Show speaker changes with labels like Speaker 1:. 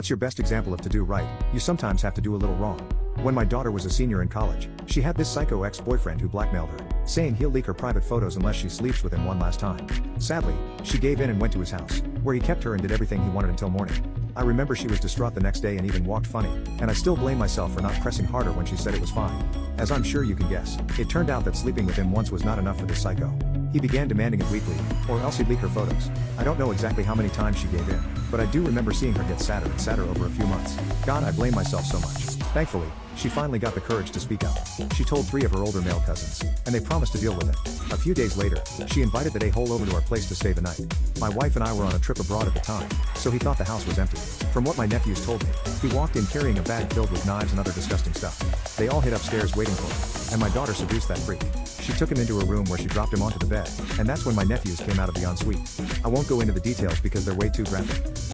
Speaker 1: What's your best example of to do right? You sometimes have to do a little wrong. When my daughter was a senior in college, she had this psycho ex-boyfriend who blackmailed her, saying he'll leak her private photos unless she sleeps with him one last time. Sadly, she gave in and went to his house, where he kept her and did everything he wanted until morning. I remember she was distraught the next day and even walked funny, and I still blame myself for not pressing harder when she said it was fine. As I'm sure you can guess, it turned out that sleeping with him once was not enough for this psycho. He began demanding it weekly, or else he'd leak her photos. I don't know exactly how many times she gave in, but I do remember seeing her get sadder and sadder over a few months. God, I blame myself so much. Thankfully, she finally got the courage to speak out. She told 3 of her older male cousins, and they promised to deal with it. A few days later, she invited the a-hole over to our place to stay the night. My wife and I were on a trip abroad at the time, so he thought the house was empty. From what my nephews told me, he walked in carrying a bag filled with knives and other disgusting stuff. They all hid upstairs waiting for him, and my daughter seduced that freak. She took him into a room where she dropped him onto the bed, and that's when my nephews came out of the ensuite. I won't go into the details because they're way too graphic.